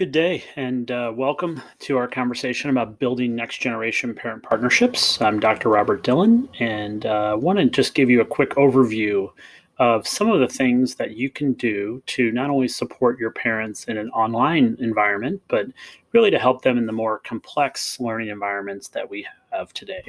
Good day, and welcome to our conversation about building next generation parent partnerships. I'm Dr. Robert Dillon, and want to just give you a quick overview of some of the things that you can do to not only support your parents in an online environment, but really to help them in the more complex learning environments that we have today.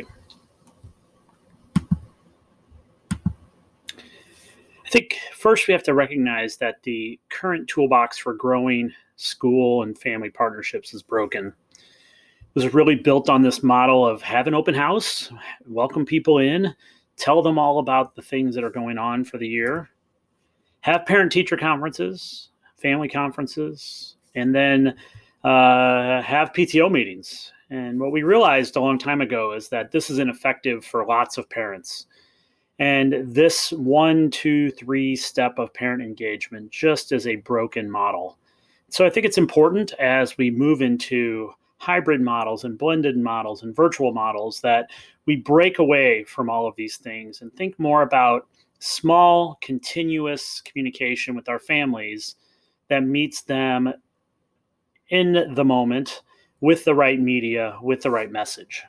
I think first we have to recognize that the current toolbox for growing school and family partnerships is broken. It was really built on this model of have an open house, welcome people in, tell them all about the things that are going on for the year, have parent teacher conferences, family conferences, and then have PTO meetings. And what we realized a long time ago is that this is ineffective for lots of parents. And this 1, 2, 3 step of parent engagement just is a broken model. So I think it's important as we move into hybrid models and blended models and virtual models that we break away from all of these things and think more about small, continuous communication with our families that meets them in the moment with the right media, with the right message.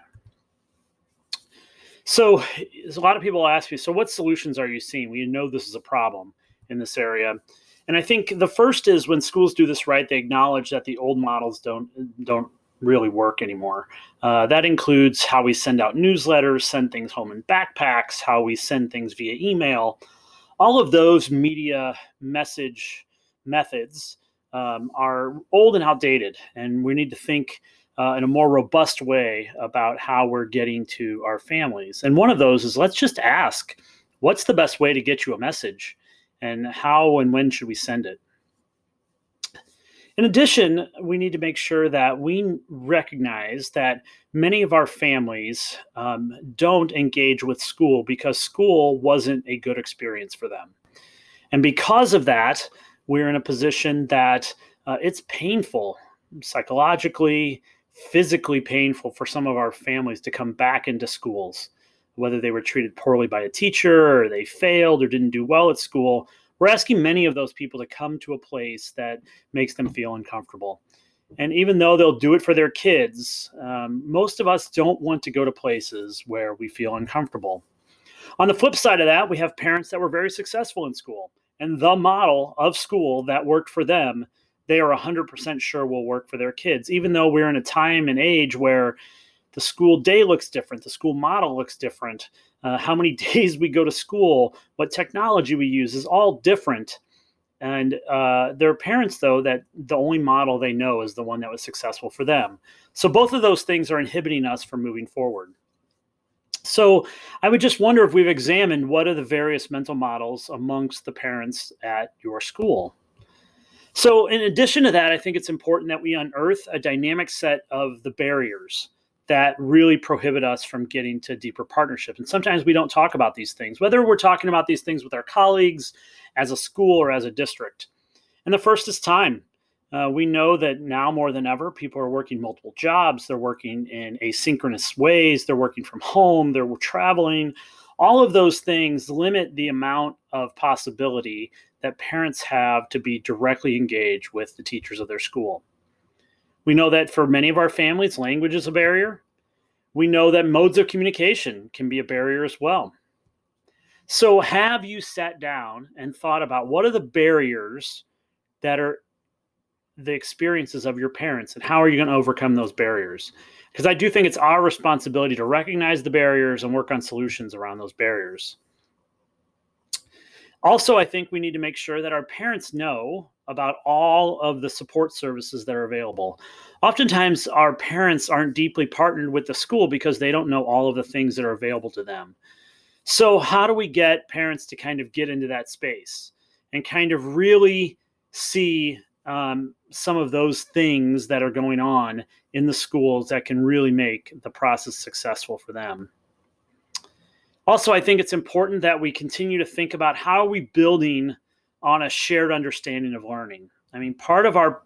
So, a lot of people ask me, so what solutions are you seeing? We know this is a problem in this area. And I think the first is when schools do this right, they acknowledge that the old models don't really work anymore. That includes how we send out newsletters, send things home in backpacks, how we send things via email. All of those media message methods are old and outdated, and we need to think in a more robust way about how we're getting to our families. And one of those is let's just ask, what's the best way to get you a message, and how and when should we send it? In addition, we need to make sure that we recognize that many of our families don't engage with school because school wasn't a good experience for them. And because of that, we're in a position that it's painful, psychologically, physically painful for some of our families to come back into schools, whether they were treated poorly by a teacher or they failed or didn't do well at school. We're asking many of those people to come to a place that makes them feel uncomfortable. And even though they'll do it for their kids, most of us don't want to go to places where we feel uncomfortable. On the flip side of that, we have parents that were very successful in school, and the model of school that worked for them, they are 100% sure will work for their kids, even though we're in a time and age where the school day looks different, the school model looks different, how many days we go to school, what technology we use is all different. And there are parents, though, that the only model they know is the one that was successful for them. So both of those things are inhibiting us from moving forward. So I would just wonder if we've examined what are the various mental models amongst the parents at your school. So in addition to that, I think it's important that we unearth a dynamic set of the barriers that really prohibit us from getting to deeper partnerships. And sometimes we don't talk about these things, whether we're talking about these things with our colleagues, as a school, or as a district. And the first is time. We know that now more than ever, people are working multiple jobs. They're working in asynchronous ways. They're working from home. They're traveling. All of those things limit the amount of possibility that parents have to be directly engaged with the teachers of their school. We know that for many of our families, language is a barrier. We know that modes of communication can be a barrier as well. So have you sat down and thought about what are the barriers that are the experiences of your parents, and how are you going to overcome those barriers? Because I do think it's our responsibility to recognize the barriers and work on solutions around those barriers. Also, I think we need to make sure that our parents know about all of the support services that are available. Oftentimes, our parents aren't deeply partnered with the school because they don't know all of the things that are available to them. So, how do we get parents to kind of get into that space and kind of really see some of those things that are going on in the schools that can really make the process successful for them? Also, I think it's important that we continue to think about how are we building on a shared understanding of learning. I mean, part of our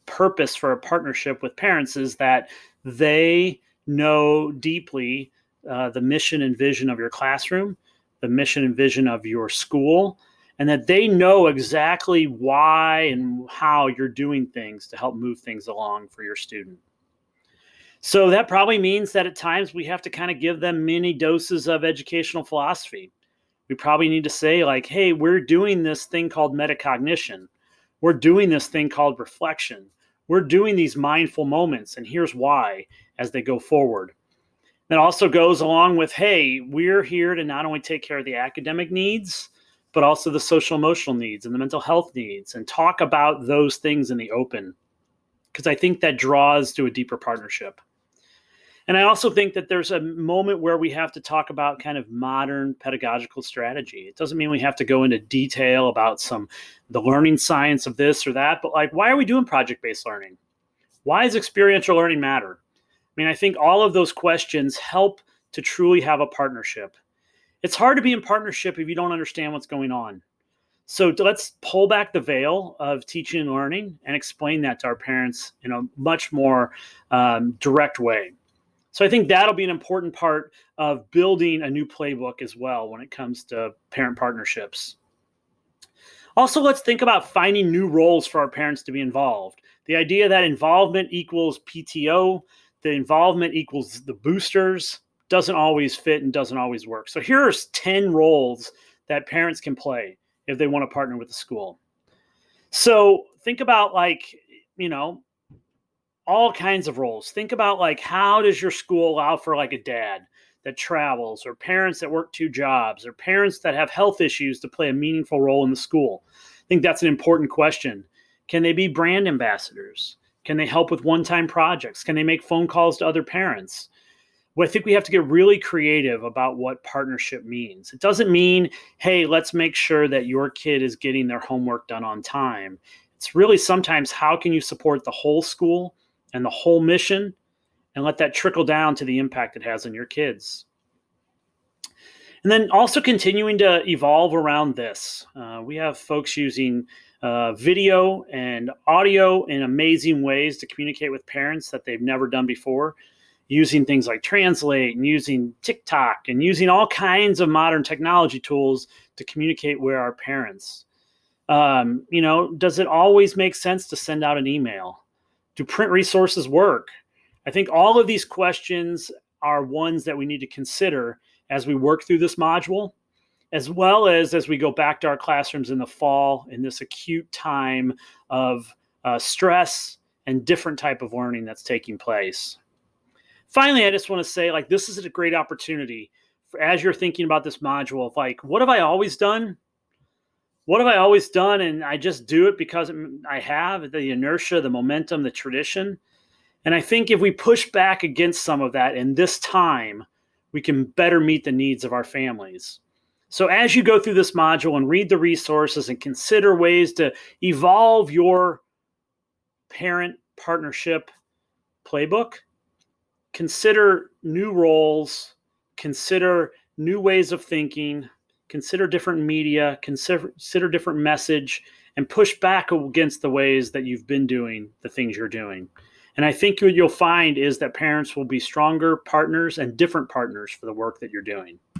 purpose for a partnership with parents is that they know deeply the mission and vision of your classroom, the mission and vision of your school, and that they know exactly why and how you're doing things to help move things along for your student. So that probably means that at times we have to kind of give them mini doses of educational philosophy. We probably need to say, like, hey, we're doing this thing called metacognition. We're doing this thing called reflection. We're doing these mindful moments, and here's why as they go forward. That also goes along with, hey, we're here to not only take care of the academic needs, but also the social emotional needs and the mental health needs, and talk about those things in the open, because I think that draws to a deeper partnership. And I also think that there's a moment where we have to talk about kind of modern pedagogical strategy. It doesn't mean we have to go into detail about the learning science of this or that, but like, why are we doing project-based learning? Why does experiential learning matter? I mean, I think all of those questions help to truly have a partnership. It's hard to be in partnership if you don't understand what's going on. So let's pull back the veil of teaching and learning and explain that to our parents in a much more direct way. So I think that'll be an important part of building a new playbook as well when it comes to parent partnerships. Also, let's think about finding new roles for our parents to be involved. The idea that involvement equals PTO, the involvement equals the boosters, doesn't always fit and doesn't always work. So here's 10 roles that parents can play if they want to partner with the school. So think about, like, all kinds of roles. Think about, like, how does your school allow for, like, a dad that travels, or parents that work 2 jobs, or parents that have health issues to play a meaningful role in the school? I think that's an important question. Can they be brand ambassadors? Can they help with one-time projects? Can they make phone calls to other parents? Well, I think we have to get really creative about what partnership means. It doesn't mean, hey, let's make sure that your kid is getting their homework done on time. It's really sometimes, how can you support the whole school and the whole mission, and let that trickle down to the impact it has on your kids. And then also continuing to evolve around this. We have folks using video and audio in amazing ways to communicate with parents that they've never done before, using things like Translate and using TikTok and using all kinds of modern technology tools to communicate with our parents. Does it always make sense to send out an email? Do print resources work? I think all of these questions are ones that we need to consider as we work through this module, as well as we go back to our classrooms in the fall in this acute time of stress and different type of learning that's taking place. Finally, I just want to say, like, this is a great opportunity as you're thinking about this module of, like, what have I always done? What have I always done? And I just do it because I have the inertia, the momentum, the tradition. And I think if we push back against some of that in this time, we can better meet the needs of our families. So as you go through this module and read the resources and consider ways to evolve your parent partnership playbook, consider new roles, consider new ways of thinking, consider different media, consider different message, and push back against the ways that you've been doing the things you're doing. And I think what you'll find is that parents will be stronger partners and different partners for the work that you're doing.